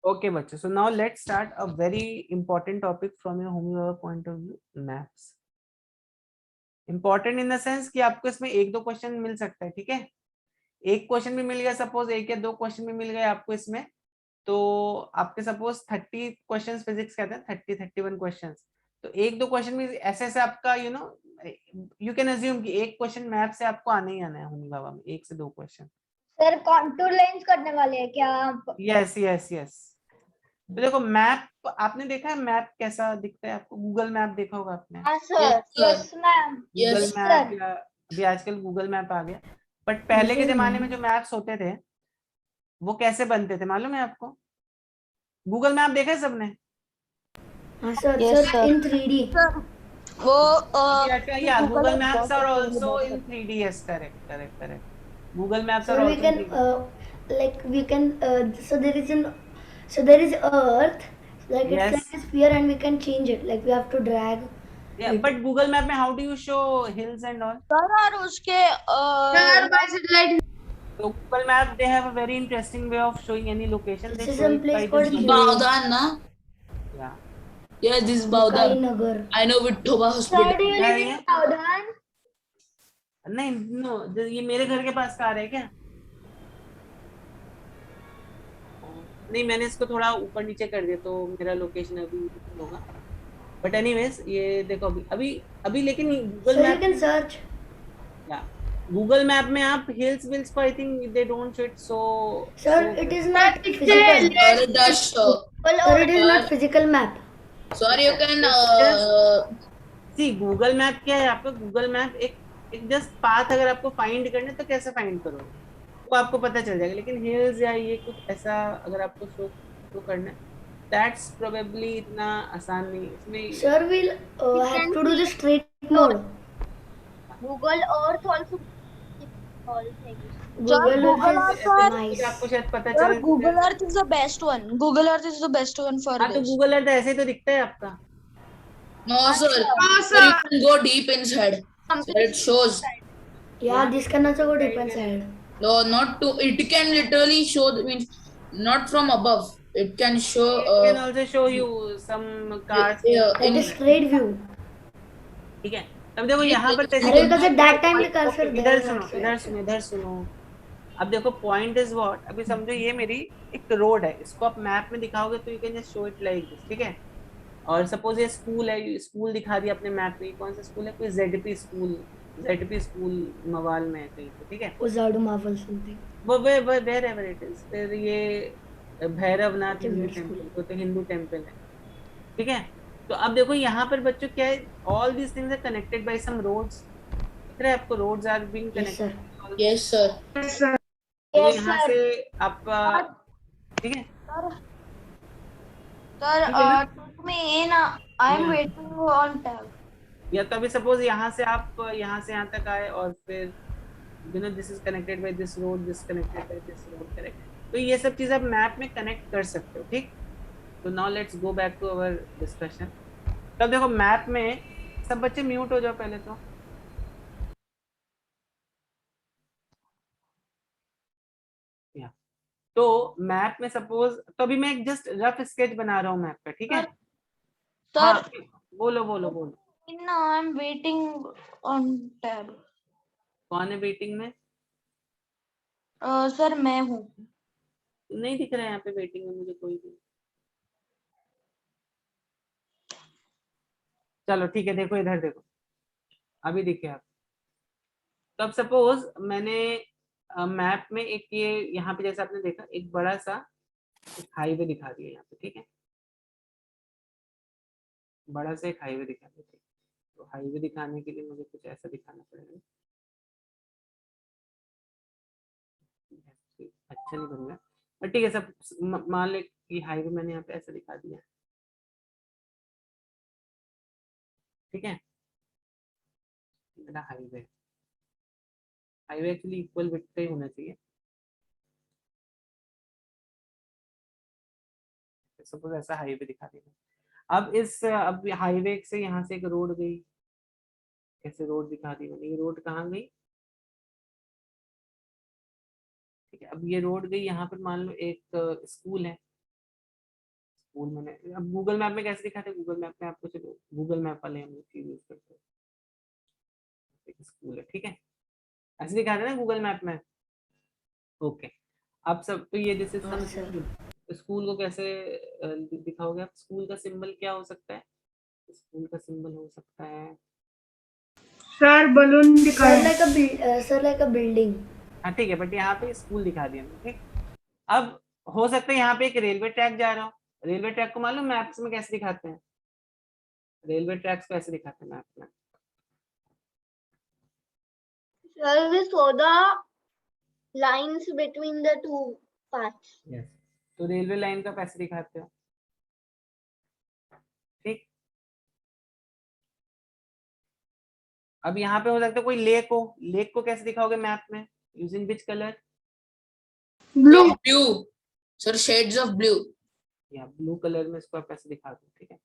Okay, बच्चे. So now let's start a very important topic from your homework point of view, maps. Important in the sense कि आपको इसमें एक दो question मिल सकता है, ठीक है. एक क्वेश्चन भी मिल गया, सपोज एक या दो क्वेश्चन भी मिल गए आपको इसमें, तो आपके सपोज 30 क्वेश्चंस फिजिक्स कहते हैं, 31 क्वेश्चंस. तो एक दो क्वेश्चन भी ऐसे ऐसे आपका यू कैन अज्यूम कि एक क्वेश्चन मैथ से आपको आने ही आना है होनी बाबा में, एक से दो क्वेश्चन. सर कॉन्टूर लाइंस करने वाले हैं क्या आप? Yes yes yes. तो देखो मैप आपने देखा है, मैप कैसा दिखता है आपको? गूगल मैप देखा होगा आपने. हाँ sir. Yes ma'am. Google yes map sir. या अभी आजकल गूगल मैप आ गया, बट पहले के जमाने में जो मैप्स होते थे वो कैसे बनते थे मालूम है आपको? गूगल मैप देखा है सबने? हाँ सर. सर इन 3D. वो या Google maps are also in 3D. Yes, correct correct correct. Google maps are So we also in can 3D. like we can so there is Earth, like it's Yes. like a sphere and we can change it, like we have to drag. Yeah, but Google Map में how do you show hills and all? Sir और उसके So Google Map they have a very interesting way of showing any location. They This is show some it place by called this. Baudan, na? Yeah. Yeah, this is Baudan. Nagar. I know Vithoba Hospital. Sir, do you live in Saudhan? नहीं, no, ये मेरे घर के पास car है क्या? नहीं, मैंने इसको थोड़ा ऊपर नीचे कर दिया तो मेरा लोकेशन अभी होगा. बट एनीवेज ये देखो अभी अभी लेकिन गूगल मैप कैन सर्च. या गूगल मैप में आप हिल्स विल्स को I think they don't show it. So sir it is not physical. Sir, it does show. Sir, it is not physical map. Sorry, you can. See Google map क्या है आपका? गूगल मैप एक just path अगर आपको find करना है तो कैसे फाइंड करोगे वो आपको पता चल जाएगा. लेकिन हिल्स या ये कुछ ऐसा अगर आपको शो करना है, दैट्स प्रोबेबली इतना आसान नहीं इसमें. Sir, we'll have to do the straight mode. Google Earth also. Google Earth is nice. आपको शायद पता Sir, चले. Google Earth is the best one. Google Earth is the best one for हाँ, तो this. गूगल अर्थ ऐसे तो दिखता है आपका. No, sir. Sir, you can go deep inside. Sir, it shows. Yeah, this can also go deep inside. No, not to. It can literally show. Means not from above. It can show. It can also show you some cars. That is straight view. ठीक है. अब देखो यहाँ पर अरे because at that time the cursor इधर there. सुनो इधर सुनो. अब देखो पॉइंट इज व्हाट. अभी समझो ये मेरी एक रोड है, इसको आप मैप में दिखाओगे तो you can just show it like this. ठीक है. और सपोज ये स्कूल है, स्कूल दिखा दिया अपने मैप में. कौन सा स्कूल है? कोई जेडपी स्कूल मवाल में है कहीं पे. ठीक है. Uzadu Marvel something. वो वेयर एवर इट इज. फिर ये भैरवनाथ हिंदू टेम्पल, वो तो हिंदू टेम्पल है. ठीक है. तो अब देखो यहाँ पर बच्चों क्या है, all these things are connected by some roads. दिख रहा है आपको? Roads are being connected. Yes, sir. तो यहाँ से आपका ठीक है. Sir, me in. I am waiting on tab. या तो अभी सपोज यहाँ से आप यहाँ से यहाँ तक आए और फिर this is connected by this road, this connected by this road. Correct. तो ये सब चीज आप मैप में कनेक्ट कर सकते हो. ठीक. तो now let's go back to our discussion. तब देखो मैप में सब बच्चे म्यूट हो जाओ पहले तो. तो मैप में सपोज तो अभी मैं एक जस्ट रफ स्केच बना रहा हूँ मैप का. ठीक है. हाँ, बोलो. In, I am waiting on tab. कौन है वेटिंग में? सर मैं हूँ. नहीं दिख रहा है यहाँ पे वेटिंग में मुझे कोई भी. चलो ठीक है. देखो इधर देखो, अभी दिखे आप. तो अब सपोज मैंने मैप में एक ये यहाँ पे जैसे आपने देखा एक बड़ा सा हाईवे दिखा दिया यहाँ पे. ठीक है. बड़ा सा एक हाईवे दिखा दिया. तो हाईवे दिखाने के लिए मुझे कुछ ऐसा दिखाना पड़ेगा. अच्छा नहीं बन रहा, बट ठीक है. सब मान ले कि हाईवे मैंने यहाँ पे ऐसा दिखा दिया. ठीक है. मेरा हाईवे एक्चुअली इक्वल विड्थ का ही होना चाहिए. सपोज ऐसा हाईवे दिखा देगा. अब हाईवे से यहाँ से एक रोड गई. ऐसे रोड दिखा दी मैंने. ये रोड कहाँ गई? ठीक है. अब ये रोड गई यहाँ पर मान लो एक स्कूल है. स्कूल मैंने, अब गूगल मैप में कैसे दिखाते हैं, गूगल मैप में आपको चलो गूगल मैप वाले हम चीज यूज करते हैं, स्कूल है ठीक है, ऐसे दिखाते हैं ना गूगल मैप में। ओके, अब सब तो ये जैसे हाँ, सर। स्कूल को कैसे दिखाओगे आप, स्कूल का सिंबल क्या हो सकता है, स्कूल का सिंबल हो सकता है, सर बलून दिखाएं। Sir, like a building. हाँ ठीक है, बट यहाँ पे स्कूल दिखा दिया हमने ठीक। अब हो सकता है यहाँ पे एक रेलवे ट्रैक जा रहा हो, रेलवे ट्रैक को मालूम मैप्स में कैसे दिखाते हैं, रेलवे ट्रैक्स को ऐसे दिखाते हैं मैप में, Sir, we saw the lines between the two parts. Yes, तो रेलवे लाइन का कैसे दिखाते हो, ठीक। अब यहाँ पे हो सकता है कोई लेक हो, लेक को कैसे दिखाओगे मैप में, using which colour, blue. Blue. Sir, shades of blue. या ब्लू कलर में इसको आप ऐसे दिखा दो ठीक है,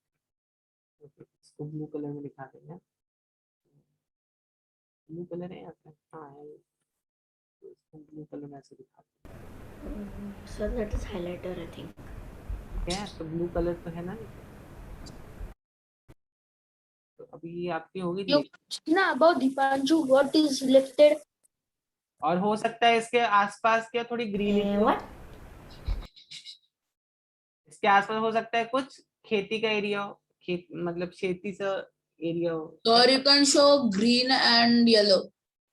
इसको ब्लू कलर में दिखा देंगे, ब्लू कलर है यहाँ पे, हाँ है, तो इसको ब्लू कलर में ऐसे दिखा दो, Sir, that is highlighter, I think. ठीक है, तो ब्लू कलर तो है ना, तो अभी ये आपकी होगी You lake. know about Dipanshu, what is lifted? और हो सकता है इसके आसपास क्या थोड़ी ग्रीनरी हो, What? इसके आसपास हो सकता है कुछ खेती का एरिया हो, खेत मतलब खेती सा एरिया हो, Sir, you can show green and yellow.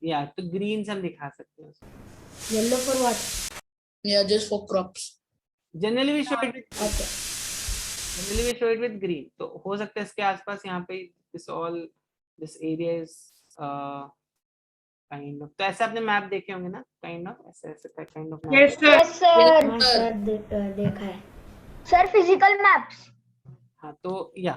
या तो ग्रीन से हम दिखा सकते हैं, Yellow for what? Yeah, just for crops. Generally we show it with, Okay. Generally we show it with green, तो हो सकता है इसके आसपास यहाँ पे this all this area is kind of, तो ऐसे आपने मैप देखे होंगे ना, काइंड ऑफ ऐसे ऐसे kind of yes map, sir. Yes, sir. हाँ सर, देखा है। Sir, physical maps. हाँ तो या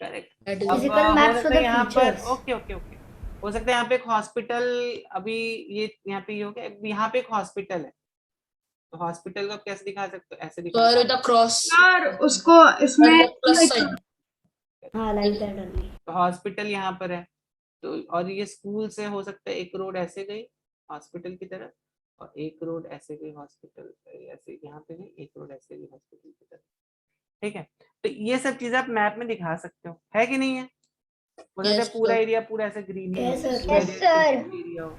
करेक्ट। That is अब Physical हो maps सकता for है the यहाँ पर, features. ओके ओके ओके, हो सकता है यहाँ पे एक हॉस्पिटल, अभी ये यहाँ पे ये हो गया, यहाँ पे एक हॉस्पिटल है, तो हॉस्पिटल को आप कैसे दिखा सकते हो, ऐसे दिखा Sir, सकते with a cross. सर उसको इसमें And a plus sign. हाँ, like that only. हो, तो हॉस्पिटल यहाँ पर है, तो और ये स्कूल से हो सकता है एक रोड ऐसे गई हॉस्पिटल की तरफ, और एक रोड ऐसे गई हॉस्पिटल, ऐसे यहाँ पे गई एक रोड ऐसे गई हॉस्पिटल की तरफ, ठीक है। तो ये सब चीजें आप मैप में दिखा सकते हो, है कि नहीं है, हो सकता है Yes, पूरा sir. एरिया पूरा ऐसे ग्रीन ही Yes, हो, sir. पूरा Yes, area sir. एरिया हो,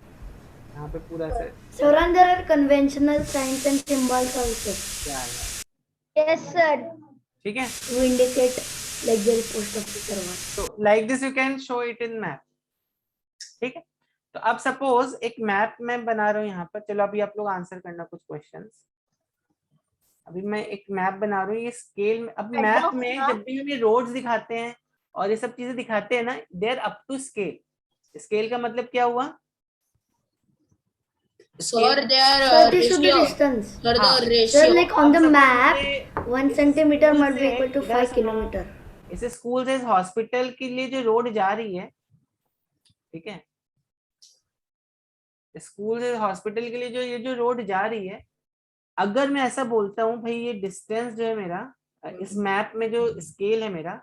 यहाँ पे पूरा ऐसे Sir, and there are conventional signs and symbols also क्या है, Yes, sir. ठीक है। to indicate like there is post office or what. तो like this you can show it in map, ठीक है। तो अब सपोज एक मैप मैं बना रहा हूँ यहाँ पर, चलो अभी आप लोग आंसर करना कुछ क्वेश्चंस। अभी मैं एक मैप बना रहा हूँ, ये स्केल में, अब मैप में जब भी हम ये रोड्स दिखाते हैं और ये सब चीजें दिखाते हैं ना, they are up to scale. Scale का मतलब क्या हुआ, Sir, they are Sir, this should be ratio. distance. Sir, the हाँ. ratio. Sir, like on अब the suppose map, मुझे 1 इस centimeter स्कूल must be से equal to इधर 5 सुनो, kilometer. इस स्कूल से हॉस्पिटल के लिए जो रोड जा रही है, ठीक है, स्कूल से हॉस्पिटल के लिए जो ये जो रोड जा रही है, अगर मैं ऐसा बोलता हूँ भाई ये डिस्टेंस जो है मेरा, इस मैप में जो स्केल है मेरा,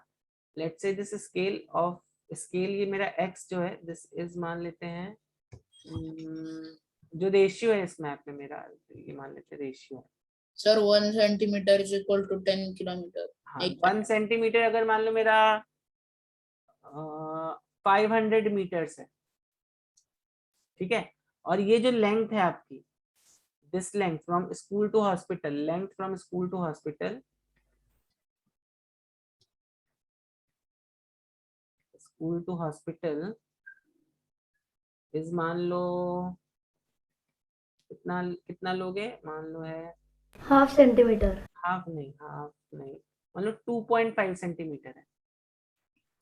let's say this scale of scale, ये मेरा x जो है दिस इज, मान लेते हैं जो रेशियो है इस मैप में मेरा, ये मान लेते हैं ratio, Sir, 1 centimeter is equal to 10 kilometer. हाँ, Like 1 सेंटीमीटर अगर मान लो मेरा 500 मीटर्स है, ठीक है, और ये जो लेंथ है आपकी, this length from school to hospital, length from school to hospital, school to hospital is, मान लो कितना कितना लोगे, मान लो है Half centimeter. हाफ नहीं मान लो 2.5 सेंटीमीटर है,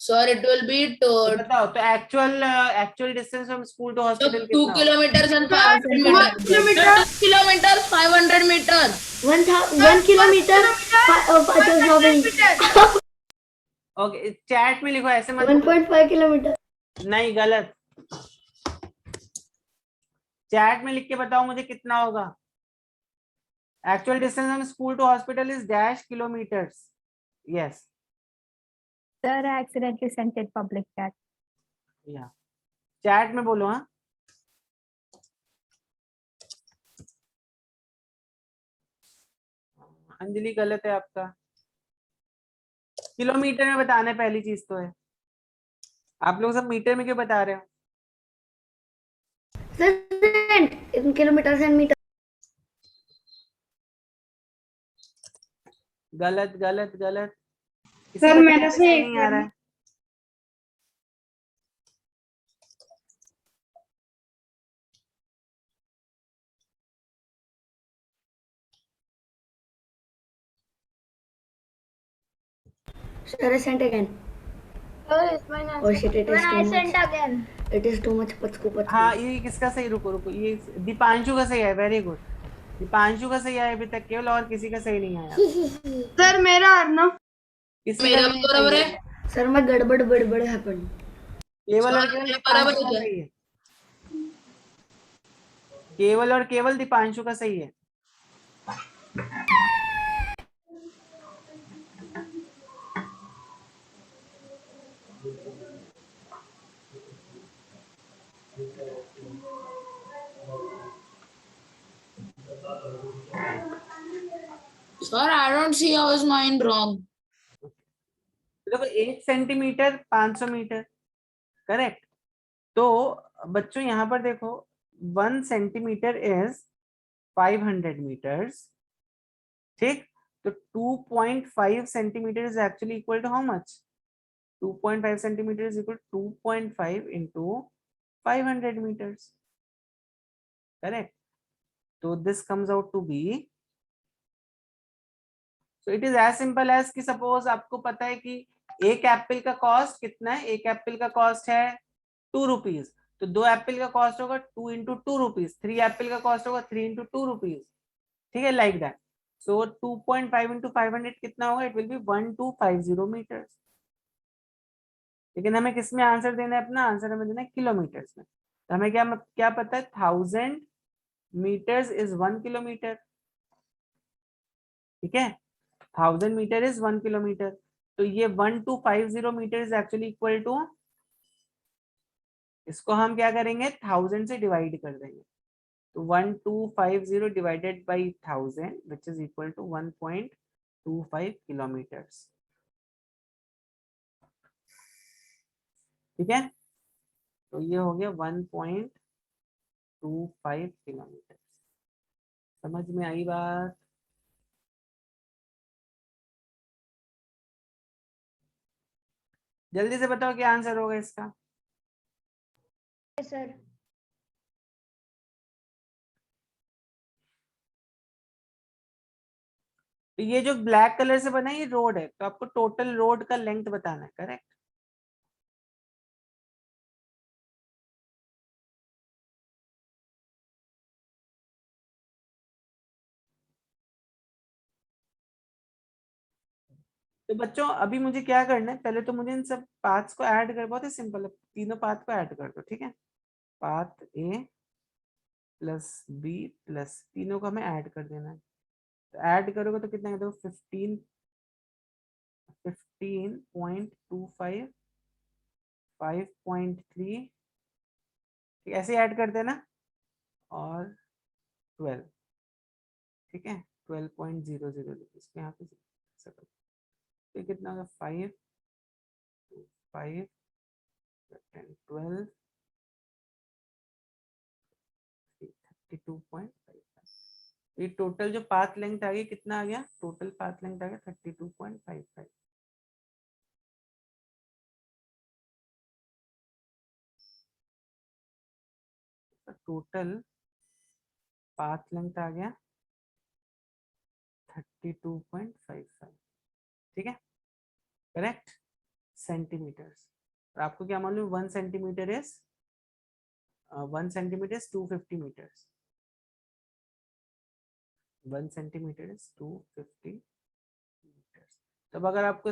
Sir, it will be तो to बताओ तो actual distance from school to hospital 2 कितना होगा? kilometers and 500 1 meters. kilometer. 2 kilometers, 500 meters. 1 kilometer. Sorry. Okay, chat में लिखो, ऐसे मत 1.5 kilometer. नहीं, गलत, चैट में लिख के बताओ मुझे कितना होगा। Actual distance from school to hospital is dash kilometres, yes, Sir, I accidentally sent it public chat. या चैट में बोलो, हाँ अंजलि गलत है आपका, किलोमीटर में बताना है, पहली चीज तो है। आप लोग सब मीटर में क्यों बता रहे हो? In kilometre and metre. गलत गलत गलत, किसी सर बच्चे मैंने को से सही एक नहीं आ रहा है। Sir, I sent again. Sir, it's my Oh answer. shit, it is When I too sent much. again. It is too much. पचकू हाँ, पचकू. ये किसका सही, रुको रुको, ये दीपांशु का सही है, वेरी गुड। दीपांशु का सही आया अभी तक केवल, और किसी का सही नहीं आया। सर मेरा अर्नव किसी का मेरा नहीं भी बराबर सही है। है। Sir, मैं गड़बड़ बड़बड़ हैपन. केवल और सर, केवल मेरा बराबर दीपांशु है का क्या? सही है। केवल और केवल दीपांशु का सही है। Sir, I don't see how is mine wrong. देखो 1 सेंटीमीटर 500 मीटर, करेक्ट। तो बच्चों यहाँ पर देखो 1 सेंटीमीटर इज 500 मीटर्स, ठीक। तो 2.5 centimetre is actually equal to how much? 2.5 centimetre is equal 2.5 into 500 meters, correct? So this comes out to be, so it is as simple as कि suppose आपको पता है कि एक एप्पल का कॉस्ट कितना है, एक एप्पल का कॉस्ट है 2 रुपीज, तो 2 एप्पल का कॉस्ट होगा 2 इंटू 2 रुपीज, 3 एप्पल का कॉस्ट होगा 3 इंटू 2 रुपीज, ठीक है, लाइक दैट। सो 2.5 इंटू 500 कितना होगा? It will be 1250 metres. लेकिन हमें किस में आंसर देना है? अपना आंसर हमें देना है किलोमीटर्स में। तो हमें क्या क्या पता है? 1000 meters is 1 kilometer, ठीक है। 1000 मीटर इज 1 किलोमीटर, तो ये 1250 metre is actually equal to, इसको हम क्या करेंगे? 1000 से डिवाइड कर देंगे, तो 1250 divided by 1000 which is equal to 1.25 kilometres, ठीक है। तो ये हो गया 1.25 किलोमीटर। समझ में आई बात? जल्दी से बताओ क्या आंसर होगा इसका। Yes, sir. तो ये जो ब्लैक कलर से बना है ये रोड है, तो आपको टोटल रोड का लेंथ बताना है, करेक्ट। तो बच्चों अभी मुझे क्या करना है, पहले तो मुझे इन सब पाथ्स को ऐड कर, बहुत ही सिंपल है, तीनों पाथ को ऐड कर दो, ठीक है। Path A plus B plus, तीनों को हमें ऐड कर देना है। तो ऐड करोगे तो कितना है? देखो 15.25 5.3, ठीक, ऐसे ऐड कर देना, और 12, ठीक है, 12.00 इसको यहाँ पे तो कितना होगा? 5 5 10 12 32.55। ये टोटल जो पाथ लेंथ आ गई कितना आ गया? टोटल पाथ लेंथ आ गया 32.55। टोटल पाथ लेंथ आ गया 32.55, ठीक है, करेक्ट, सेंटीमीटर्स। और आपको क्या मालूम? 1 centimetre is 250 metres, 1 centimetre is 250 metres. तब अगर आपको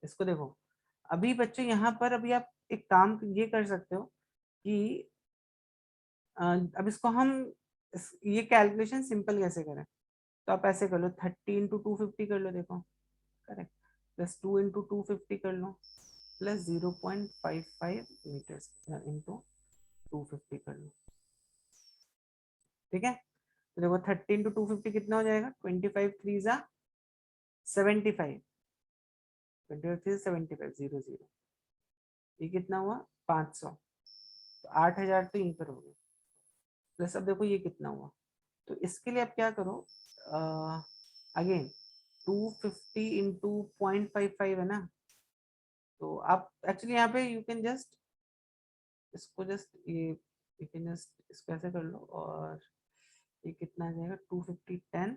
इसको देखो, अभी बच्चों यहाँ पर अभी आप एक काम ये कर सकते हो कि अब इसको हम ये कैलकुलेशन सिंपल कैसे करें, तो आप ऐसे कर लो, 30 इंटू 250 कर लो, देखो, करेक्ट, प्लस 2 इंटू 250 कर लो, प्लस 0.55 मीटर्स इंटू 250 कर लो, ठीक है। तो देखो 30 इंटू 250 कितना हो जाएगा? 25 3 जा 75, 25 75 0 0, ये कितना हुआ 500, तो 8000 तो यहीं पर हो गया। प्लस अब देखो ये कितना हुआ, तो इसके लिए आप क्या करो, अगेन 250 इंटू 0.55 है ना, तो आप एक्चुअली यहाँ पे यू कैन जस्ट इसको जस्ट ये यू कैन जस्ट इसको ऐसे कर लो, और ये कितना आ जाएगा 250 10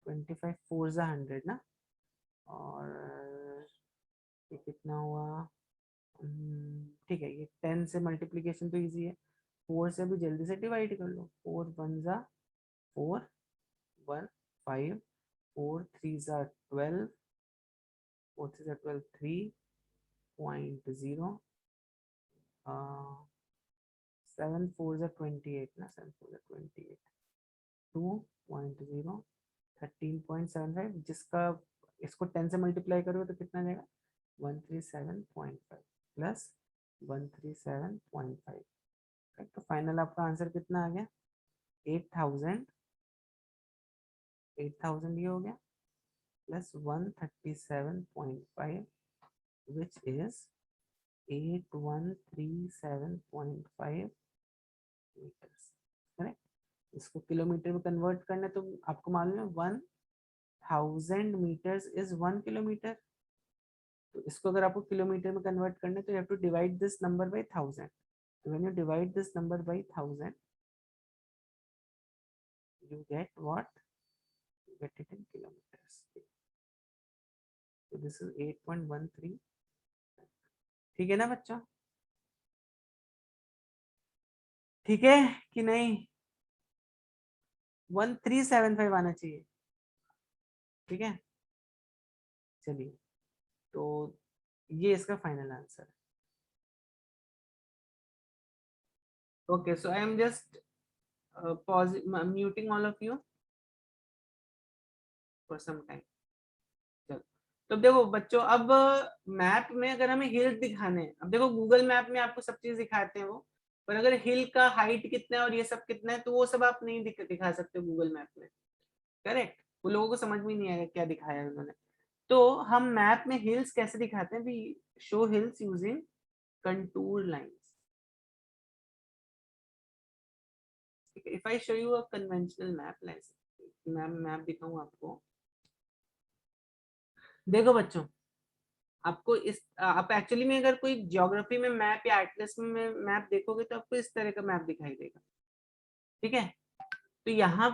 25 4 100 ना, और ये कितना हुआ, ठीक है, ये 10 से मल्टीप्लिकेशन तो इजी है, 4 से भी जल्दी से डिवाइड कर लो, 4 1 जा 4 1 5 4 3 जा 12 4 3 जा 12 3.0 7 4 जा 28 ना, 7 4 जा 28 2.0 13.75, जिसका इसको 10 से मल्टीप्लाई करोगे तो कितना जाएगा 137.5 प्लस 137.5, तो फाइनल आपका आंसर कितना आ गया 8000 ये हो गया plus 137.5 which is 8137.5 metres, correct. इसको किलोमीटर में कन्वर्ट करना है, तो आपको मालूम है 1000 मीटर्स इज 1 किलोमीटर, तो इसको अगर आपको किलोमीटर में कन्वर्ट करना है तो you have to divide this number by 1000, so when you divide this number by 1000 you get what, you get it in kilometers, so this is 8.13, ठीक है ना बच्चों, ठीक है कि नहीं, 1375 आना चाहिए, ठीक है। चलिए, तो ये इसका फाइनल आंसर है। Okay, so I am just muting all of you for some time। चलो, तो देखो बच्चों, अब मैप में अगर हमें हिल्स दिखाने हैं, अब देखो गूगल मैप में आपको सब चीज दिखाते हैं वो, पर अगर हिल का हाइट कितना है और ये सब कितना है, तो वो सब आप नहीं दिखा सकते गूगल मैप में, करेक्ट, वो लोगों को समझ में नहीं आएगा क्या दिखाया है उन्होंने। तो हम मैप में हिल्स कैसे दिखाते हैं, we show hills using contour lines. If I show you a conventional map, map दिखाऊं आपको, देखो बच्चों, आपको इस आप एक्चुअली में अगर कोई ज्योग्राफी में मैप या एटलस में मैप देखोगे तो आपको इस तरह का मैप दिखाई देगा, ठीक है। तो यहाँ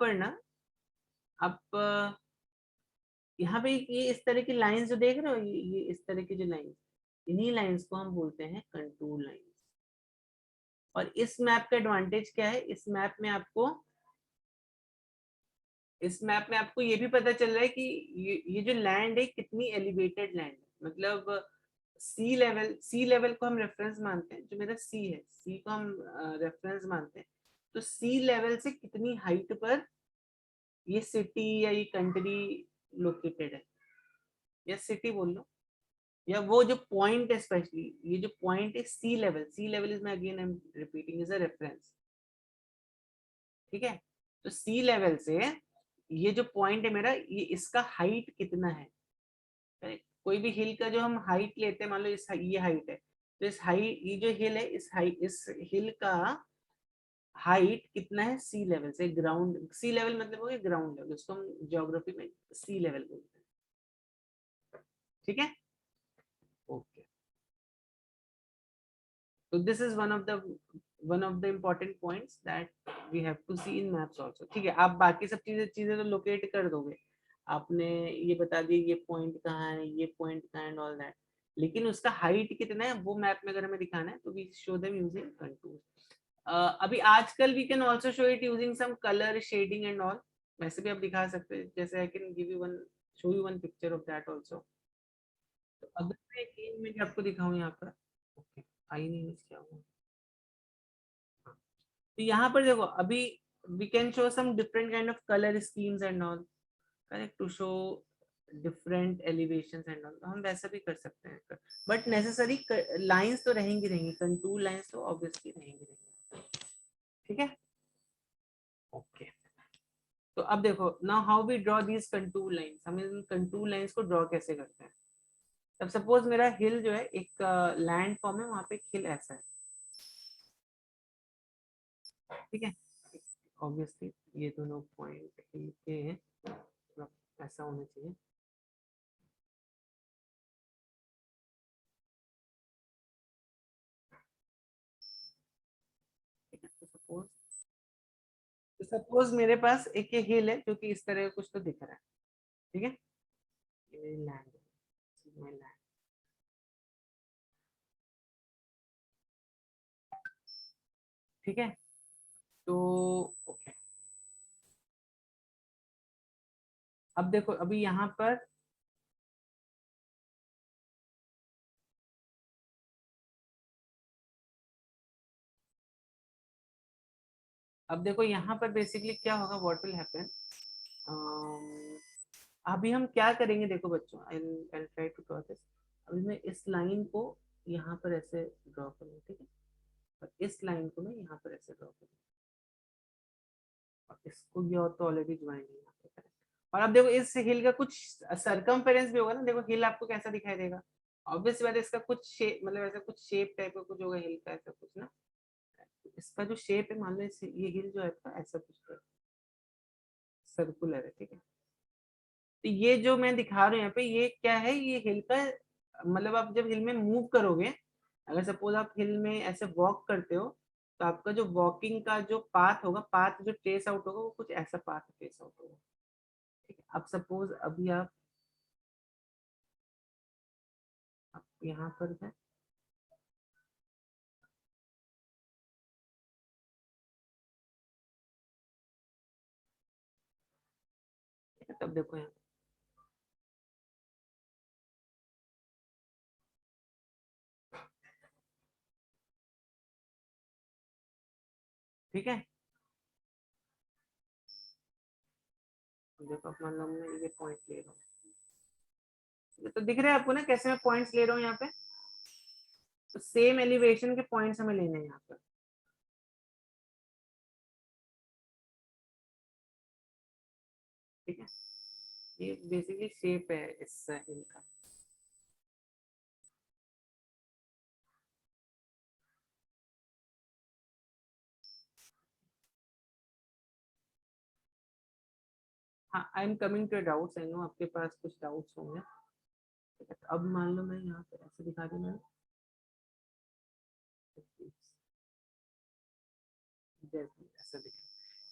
पर ना आप यहाँ पे ये इस तरह की लाइंस जो देख रहे हो, ये इस तरह की जो लाइंस, इन्हीं लाइंस को हम बोलते हैं कंटूर लाइंस। और इस मैप का एडवांटेज क्या है, इस मैप में आपको ये भी पता चल रहा है कि ये जो लैंड है कितनी एलिवेटेड लैंड है, मतलब सी लेवल को हम रेफरेंस मानते हैं, जो मेरा सी है, सी को हम रेफरेंस मानते हैं, तो सी लेवल से कितनी हाइट पर ये सिटी या ये कंट्री लोकेटेड है, या सिटी बोल लो, या वो जो पॉइंट है, स्पेशली ये जो पॉइंट है सी लेवल इज, मैं again I am repeating, is a reference, ठीक है। तो सी लेवल से ये जो पॉइंट है मेरा, ये इसका हाइट कितना है, कोई भी हिल का जो हम हाइट लेते हैं, मान लो ये हाइट है, तो इस हाइट, ये जो हिल है, इस हिल का हाइट कितना है सी लेवल से, ग्राउंड, सी लेवल मतलब हो गया ग्राउंड लेवल, उसको हम ज्योग्राफी में सी लेवल बोलते हैं, ठीक है। ओके, तो this is one of the important points that we have to see in maps also, ठीक है। आप बाकी सब चीजें तो लोकेट कर दोगे, आपने ये बता दिया ये पॉइंट कहाँ है, ये पॉइंट कहाँ है, एंड ऑल दैट, लेकिन उसका हाइट कितना है वो मैप में अगर हमें दिखाना है तो we show them using contour. अभी आजकल we can also show it using some colour shading and all, वैसे भी आप दिखा सकते हैं, जैसे I can give you show you one picture of that also. तो अगर मैं एक इमेज आपको दिखाऊं यहाँ पर, ओके, आई नहीं क्या हुआ, तो यहाँ पर देखो, अभी we can show some different kind of colour schemes and all, correct, to show different elevations and all, हम वैसा भी कर सकते हैं, बट नेसेसरी लाइंस तो रहेंगी, कंटूर लाइंस तो ऑब्वियसली रहेंगी, ठीक है। ओके, तो अब देखो now how we draw these contour lines, हम इन कंटूर लाइंस को ड्रॉ कैसे करते हैं। अब सपोज मेरा हिल जो है एक लैंड फॉर्म है, वहां पे एक हिल ऐसा है, ठीक है। ऑब्वियसली ये दोनों पॉइंट हिल के ऐसा होना चाहिए, ठीक है। तो सपोज मेरे पास एक ये हिल है जो कि इस तरह का कुछ तो दिख रहा है, ठीक है। ये लैंड है, लैंड, ठीक है। तो ओके, अब देखो अभी यहाँ पर अब देखो यहाँ पर बेसिकली क्या होगा, व्हाट विल हैपन। अभी हम क्या करेंगे, देखो बच्चों, I try to draw this. अभी मैं इस लाइन को यहाँ पर ऐसे ड्रॉ करूँगा, ठीक है, और इस लाइन को मैं यहाँ पर ऐसे ड्रॉ करूँगा, और इसको ये और तो ऑलरेडी ज्वाइन है यहाँ पे, करेक्ट। और अब देखो इस हिल का कुछ सरकमफेरेंस भी होगा ना, देखो हिल आपको कैसा दिखाई देगा, ऑब्वियस बात है इसका कुछ शेप, मतलब ऐसा कुछ शेप टाइप का कुछ होगा हिल का, ऐसा कुछ ना। इसका जो शेप है, मान लो ये हिल जो है आपका ऐसा कुछ सर्कुलर है, ठीक है। तो ये जो मैं दिखा रहा हूँ यहाँ पे, ये क्या है, ये हिल का, मतलब आप जब हिल में मूव करोगे, अगर सपोज आप हिल में ऐसे वॉक करते हो, तो आपका जो वॉकिंग का जो पाथ होगा, पाथ जो ट्रेस आउट होगा, वो कुछ ऐसा पाथ ट्रेस आउट होगा, ठीक है। अब सपोज अभी आप यहाँ पर है, तब देखो यहाँ, ठीक है। देखो मान लो मैं ये पॉइंट ले रहा हूँ, तो दिख रहा है आपको ना कैसे मैं पॉइंट्स ले रहा हूँ यहाँ पे। तो सेम एलिवेशन के पॉइंट्स हमें लेने हैं यहाँ पर, ठीक है। ये बेसिकली शेप है इस हिल का। हाँ, I am coming to doubts, I know आपके पास कुछ डाउट्स होंगे, ठीक है। तो अब मान लो मैं यहाँ पे ऐसे दिखा दूँ, मैं ऐसा दिखा,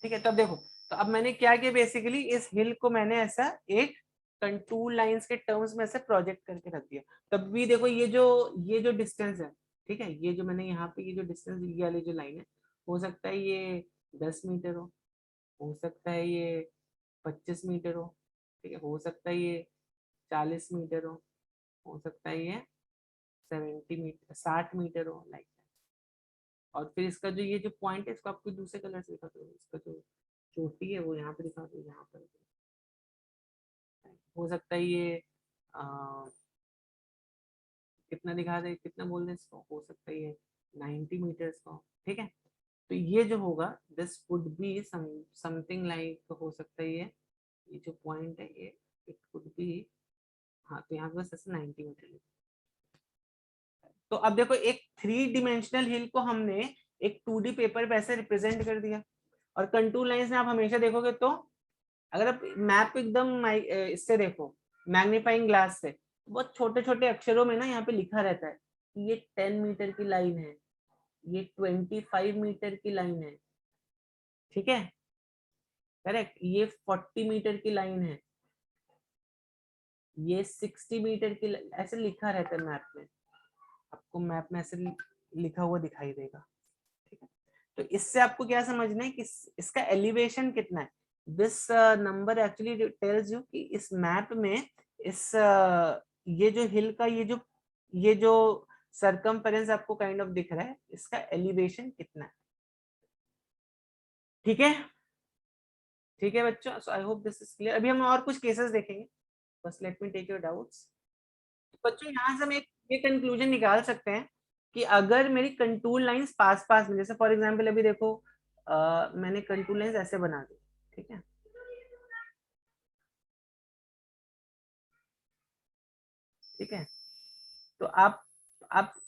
ठीक है। तब देखो, तो अब मैंने क्या किया, बेसिकली इस हिल को मैंने ऐसा एक कंटूर लाइंस के टर्म्स में ऐसे प्रोजेक्ट करके रख दिया। तब भी देखो ये जो डिस्टेंस है, ठीक है, ये जो मैंने यहाँ पे ये जो डिस्टेंस, ये वाली जो लाइन है, हो सकता है ये 10 मीटर हो सकता है ये 25 मीटर हो, ठीक है, हो सकता है ये 40 मीटर हो सकता है ये 70 मीटर 60 मीटर हो, लाइक। और फिर इसका जो ये जो पॉइंट है, इसको आपको दूसरे कलर से दिखा दो, इसका जो चोटी है वो यहाँ पे दिखा दो, यहाँ पर हो सकता है ये कितना दिखा दे, कितना बोल दे इसको, हो सकता है ये 90 मीटर्स का, ठीक है। तो ये जो होगा, this would be something like, हो सकता है ये जो पॉइंट है ये, इट वुड बी, हाँ, तो यहाँ पे बस ऐसे 90 मीटर। तो अब देखो एक 3 डिमेंशनल हिल को हमने एक 2D पेपर पे ऐसे रिप्रेजेंट कर दिया। और कंटूर लाइंस में आप हमेशा देखोगे, तो अगर आप मैप एकदम इससे देखो, मैग्नीफाइंग ग्लास से, बहुत छोटे छोटे अक्षरों में ना यहाँ पे लिखा रहता है कि ये 10 मीटर की लाइन है, ये 25 मीटर की लाइन है, ठीक है, करेक्ट, ये 40 मीटर की लाइन है, ये 60 मीटर की, ऐसे लिखा रहता है मैप में, आपको मैप में ऐसे लिखा हुआ दिखाई देगा, ठीक है। तो इससे आपको क्या समझना है कि इसका एलिवेशन कितना है। This number actually tells you कि इस मैप में इस ये जो हिल का ये जो सरकमफेरेंस आपको काइंड ऑफ दिख रहा है, इसका एलिवेशन कितना है, ठीक है। ठीक है बच्चों, so I hope this is clear. अभी हम और कुछ केसेस देखेंगे, बस let me take your doubts. बच्चों यहाँ से हम एक ये कंक्लूजन निकाल सकते हैं कि अगर मेरी कंटूर लाइंस पास पास में, जैसे फॉर एग्जांपल अभी देखो मैंने कंटूर लाइंस ऐसे बना दी, ठीक है, ठीक है, तो आप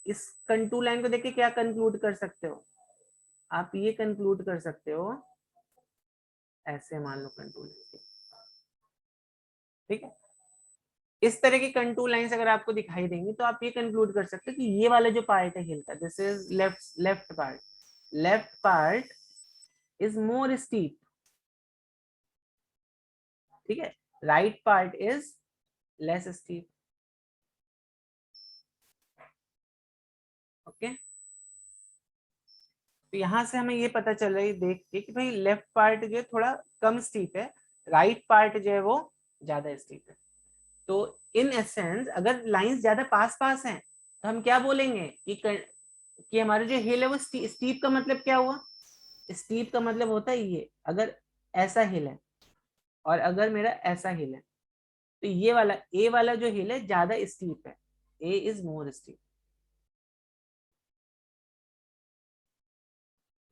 इस कंटूर लाइन को देख के क्या कंक्लूड कर सकते हो? आप ये कंक्लूड कर सकते हो, ऐसे मान लो कंटूर लाइन, ठीक है, इस तरह की कंटूर लाइंस अगर आपको दिखाई देंगी तो आप ये कंक्लूड कर सकते हो कि ये वाला जो पार्ट है हिल का, this is left part is more steep, ठीक है, right part is less steep. Okay, तो यहां से हमें ये पता चल रहा है देख के कि भाई लेफ्ट पार्ट जो है थोड़ा कम स्टीप है, राइट पार्ट जो है वो ज्यादा स्टीप है। तो इन एसेंस अगर लाइंस ज्यादा पास पास हैं तो हम क्या बोलेंगे कि हमारा जो हिल है वो स्टीप का मतलब क्या हुआ? स्टीप का मतलब होता है ये, अगर ऐसा हिल है और अगर मेरा ऐसा हिल है तो ये वाला ए वाला जो हिल है ज्यादा स्टीप है, ए इज मोर स्टीप,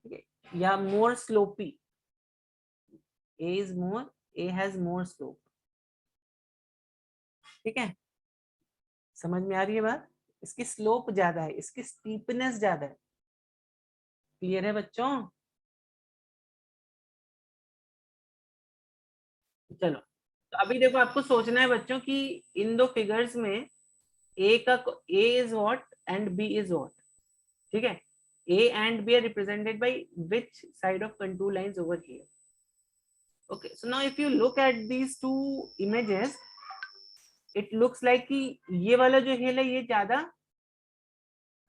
ठीक है, या more slopy, A has more slope, ठीक है, समझ में आ रही है बात? इसकी स्लोप ज्यादा है, इसकी स्टीपनेस ज्यादा है। क्लियर है बच्चों? चलो, तो अभी देखो आपको सोचना है बच्चों कि इन दो फिगर्स में A is what and B is what, ठीक है, A and B are represented by which side of contour lines over here? Okay, so now if you look at these two images, it looks like कि ये वाला जो हिल है ये ज्यादा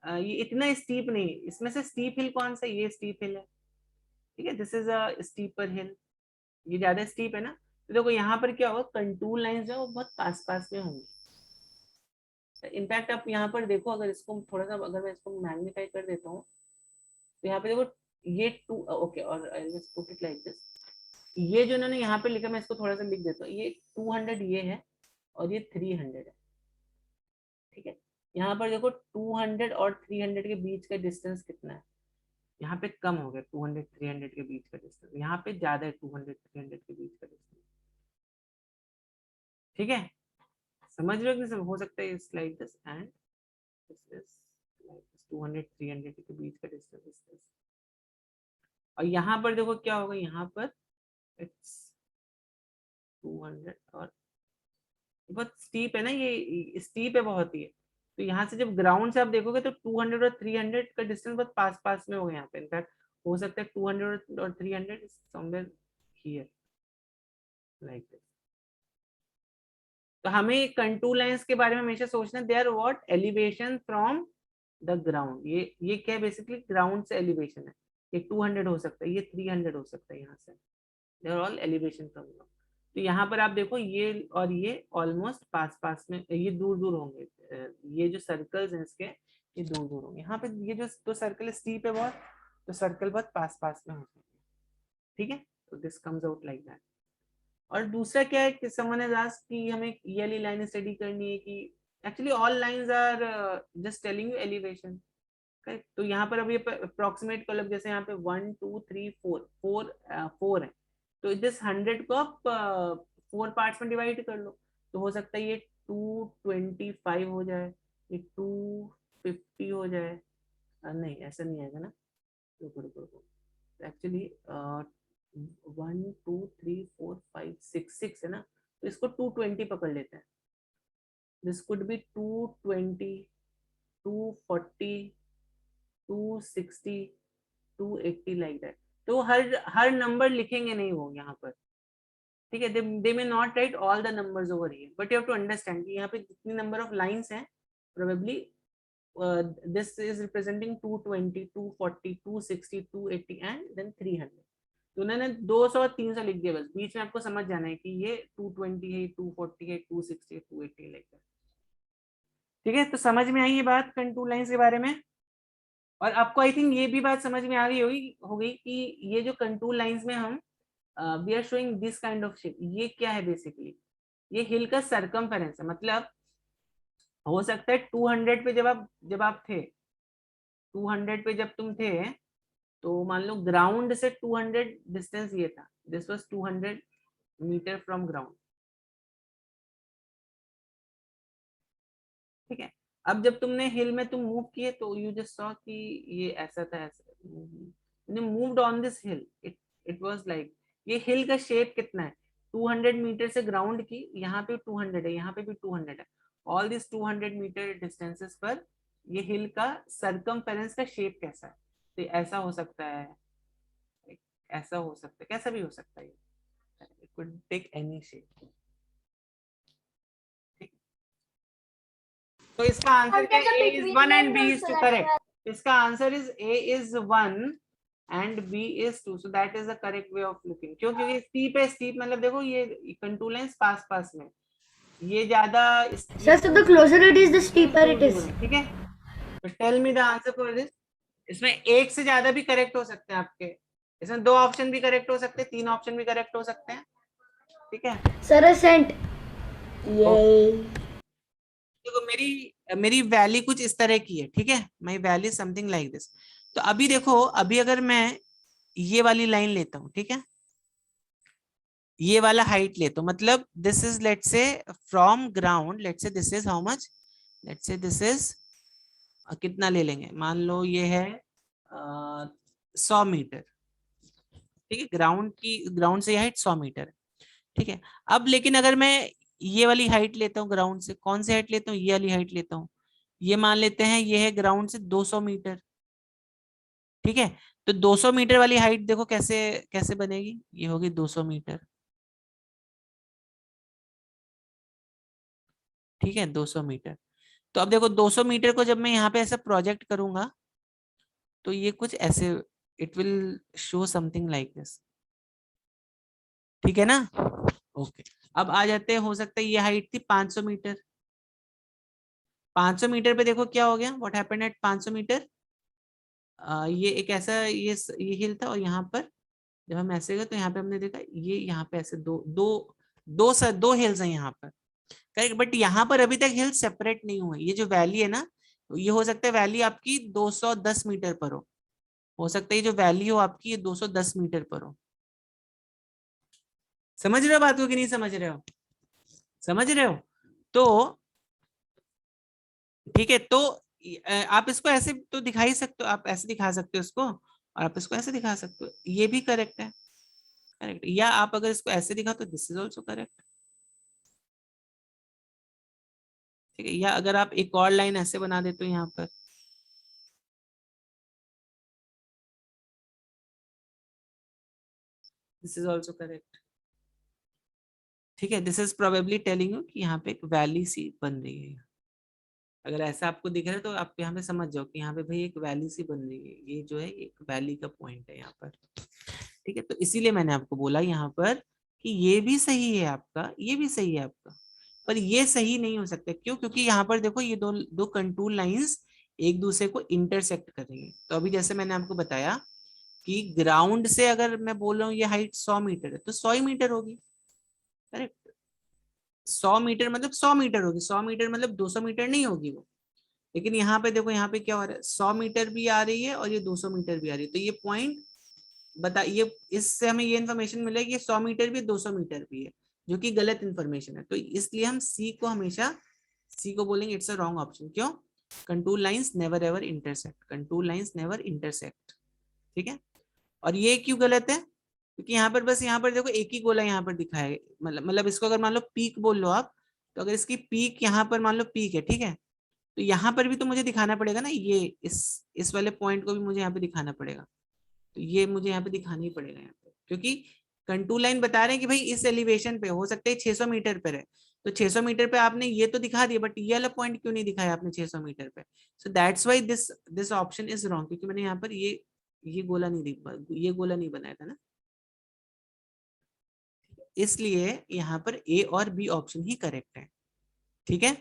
ये इतना स्टीप नहीं, इसमें से स्टीप हिल कौन सा? ये स्टीप हिल है, ठीक है, दिस इज अ स्टीपर हिल, ये ज्यादा स्टीप है ना। तो देखो यहाँ पर क्या होगा, कंटूर लाइंस जो वो बहुत पास पास में होंगी। इनफैक्ट आप यहाँ पर देखो, अगर इसको थोड़ा सा अगर मैं इसको मैग्नीफाई कर देता हूँ तो यहाँ पे देखो ये टू, ओके, और I will put it like this, ये जो इन्होंने यहाँ पे लिखा मैं इसको थोड़ा सा लिख देता हूँ, ये 200 ये है और ये 300 है, ठीक है, यहाँ पर देखो 200 और 300 के बीच का डिस्टेंस कितना है? यहाँ पे कम हो गया 200 300 के बीच का डिस्टेंस, यहाँ पे ज्यादा है 200 300 के बीच का डिस्टेंस, ठीक है, समझ रहे हो कि हो सकता है इस like this and this is like this, 200 300 के बीच का डिस्टेंस, और यहाँ पर देखो क्या होगा, यहाँ पर इट्स 200 और बहुत स्टीप है ना, ये स्टीप है बहुत ही है, तो यहाँ से जब ग्राउंड से आप देखोगे तो 200 और 300 का डिस्टेंस बहुत पास पास में होगा यहाँ पे, इनफैक्ट हो सकता है 200 और 300 समवेयर हियर लाइक दिस। तो हमें कंटूर लाइंस के बारे में हमेशा सोचना, they are what, elevation from the ground, ये क्या है बेसिकली, ग्राउंड से एलिवेशन है, ये 200 हो सकता है, ये 300 हो सकता है, यहाँ से they are all elevation from ground. तो यहाँ पर आप देखो ये और ये ऑलमोस्ट पास पास में, ये दूर दूर होंगे, ये जो सर्कल्स हैं इसके ये दूर दूर होंगे, यहाँ पे ये जो तो सर्कल स्टीप है बहुत, तो सर्कल बहुत पास पास में होते हैं, ठीक है, तो this comes out like that. और दूसरा क्या है कि समवन हैज आस्क्ड कि हमें ये वाली लाइन स्टडी करनी है कि actually all lines are just telling you elevation, तो यहाँ पर अभी अप्रोक्सीमेट कर लो, जैसे यहाँ पे 1 2 3 4 है, तो दिस 100 को आप 4 पार्ट्स में डिवाइड कर लो, तो हो सकता है ये 225 हो जाए, ये 250 हो जाए, नहीं ऐसा नहीं आएगा ना, रुको एक्चुअली 1 2 3 4 5 6 है ना, तो इसको 220 पकड़ लेते हैं, this could be 220 240 260 280 like that, तो हर नंबर लिखेंगे नहीं वो यहाँ पर, ठीक है, they may not write all the numbers over here, but you have to understand कि यहाँ पे जितनी नंबर ऑफ लाइंस हैं probably this is representing 220 240 260 280 and then 300, तो उन्होंने 200 और 300 लिख दिया, बस बीच में आपको समझ जाना है कि ये 220 है 240 है 260 है 280 लाइक दैट, ठीक है, तो समझ में आई ये बात कंटूर लाइंस के बारे में। और आपको आई थिंक ये भी बात समझ में आ गई होगी कि ये जो कंटूर लाइंस में हम we are showing this kind of shape, ये क्या है बेसिकली, ये हिल का सरकमफेरेंस है, मतलब हो सकता है 200 पे जब आप थे, 200 पे जब तुम थे, तो मान लो ग्राउंड से 200 डिस्टेंस ये था, this was 200 metre from ground, ठीक है। अब जब तुमने हिल में तुम मूव किए तो यू जस्ट सॉ कि ये ऐसा था, ऐसा moved on this hill, it was like, ये हिल का शेप कितना है, 200 मीटर से ग्राउंड की, यहाँ पे 200 है, यहाँ पे भी 200 है, ऑल दिस 200 मीटर डिस्टेंसेस पर ये हिल का सरकमफेरेंस का शेप कैसा है, तो ऐसा हो सकता है, ऐसा हो सकता है, कैसा भी हो सकता है, it could take any shape. तो इसका आंसर क्या है? A is 1 and B is 2, correct. इसका answer is A is 1 and B is 2, so that is the correct way of looking. क्यों? क्योंकि steep है, steep मतलब देखो ये contour lines पास पास में, ये ज्यादा Sir, so the closer it is, the steeper it is. ठीक है। तो tell me the answer for this. इसमें एक से ज्यादा भी करेक्ट हो सकते हैं आपके, इसमें 2 ऑप्शन भी करेक्ट हो सकते हैं, 3 ऑप्शन भी करेक्ट हो सकते हैं, ठीक है। Sir, I sent. Yay. देखो मेरी वैली कुछ इस तरह की है, ठीक है, माई वैली समथिंग लाइक दिस। तो अभी देखो, अभी अगर मैं ये वाली लाइन लेता हूँ, ठीक है, ये वाला हाइट लेता हूँ, मतलब this is let's say from ground, let's say this is how much, let's say this is कितना ले लेंगे, मान लो ये है 100 मीटर, ठीक है, ग्राउंड से ये हाइट 100 मीटर है, ठीक है। अब लेकिन अगर मैं ये वाली हाइट लेता हूँ ग्राउंड से, कौन सी हाइट लेता हूँ, ये वाली हाइट लेता हूँ, ये मान लेते हैं ये है ग्राउंड से 200 मीटर, ठीक है। तो 200 मीटर वाली हाइट देखो कैसे कैसे बनेगी, ये होगी 200 मीटर, ठीक है, 200 मीटर। तो अब देखो 200 मीटर को जब मैं यहाँ पे ऐसा प्रोजेक्ट करूंगा तो ये कुछ ऐसे, it will show something like this, ठीक है ना। ओके, अब आ जाते हैं, हो सकता है ये हाइट थी 500 मीटर, 500 मीटर पे देखो क्या हो गया, व्हाट हैपेंड एट 500 मीटर, ये एक ऐसा ये हिल था, और यहाँ पर जब हम ऐसे गए तो यहाँ पे हमने देखा ये यहाँ पे ऐसे दो हिल्स हैं यहाँ पर, करेक्ट। बट यहाँ पर अभी तक हिल सेपरेट नहीं हुए, ये जो वैली है ना, ये हो सकता है वैली आपकी 210 मीटर पर हो सकता है ये जो वैली हो आपकी ये 210 मीटर पर हो। समझ रहे हो बात को कि नहीं समझ रहे हो? समझ रहे हो? तो ठीक है, तो आप इसको ऐसे तो दिखा ही सकते हो, आप ऐसे दिखा सकते हो इसको, और आप इसको ऐसे दिखा सकते हो, ये भी करेक्ट है, करेक्ट। या आप अगर इसको ऐसे दिखा तो दिस इज ऑल्सो करेक्ट, ठीक है। या अगर आप एक और लाइन ऐसे बना देते हो यहाँ पर, दिस इज ऑल्सो करेक्ट, ठीक है। This is probably telling you कि यहाँ पे एक वैली सी बन रही है, अगर ऐसा आपको दिख रहा है तो आप यहाँ पे समझ जाओ कि यहाँ पे भाई एक वैली सी बन रही है, ये जो है एक वैली का पॉइंट है यहाँ पर, ठीक है। तो इसीलिए मैंने आपको बोला यहाँ पर कि ये भी सही है आपका, ये भी सही है आपका, पर ये सही नहीं हो सकता, क्यों? क्योंकि यहाँ पर देखो ये दो कंटूर लाइंस एक दूसरे को इंटरसेक्ट करेंगे। तो अभी जैसे मैंने आपको बताया कि ग्राउंड से अगर मैं बोल रहा हूँ ये हाइट 100 मीटर है तो 100 ही मीटर होगी, करेक्ट। 100 मीटर मतलब 100 मीटर होगी, 100 मीटर मतलब 200 मीटर नहीं होगी वो। लेकिन यहाँ पे देखो, यहाँ पे क्या हो रहा है, 100 मीटर भी आ रही है और ये 200 मीटर भी आ रही है, तो ये पॉइंट ये इससे हमें ये इन्फॉर्मेशन मिलेगी कि 100 मीटर भी 200 मीटर भी है, जो कि गलत इन्फॉर्मेशन है। तो इसलिए हम सी को हमेशा सी को बोलेंगे इट्स अ रॉन्ग ऑप्शन। क्यों? Contour lines never ever intersect, contour lines never intersect, ठीक है। और ये क्यों गलत है? क्योंकि यहाँ पर बस यहाँ पर देखो एक ही गोला यहाँ पर दिखा है, मतलब इसको अगर मान लो पीक बोल लो आप, तो अगर इसकी पीक यहाँ पर मान लो पीक है, ठीक है, तो यहाँ पर भी तो मुझे दिखाना पड़ेगा ना, ये इस वाले पॉइंट को भी मुझे यहाँ पे दिखाना पड़ेगा, तो ये मुझे यहाँ पे दिखाना ही पड़ेगा यहाँ पे, क्योंकि कंटूर लाइन बता रहे हैं कि भाई इस एलिवेशन पे हो सकता है 600 मीटर पर है, तो 600 मीटर पे आपने ये तो दिखा दिया, बट ये वाला पॉइंट क्यों नहीं दिखाया आपने 600 मीटर पे? So that's why this option is wrong, क्योंकि मैंने यहाँ पर ये गोला नहीं बनाया था ना, इसलिए यहाँ पर ए और बी ऑप्शन ही करेक्ट है, ठीक है।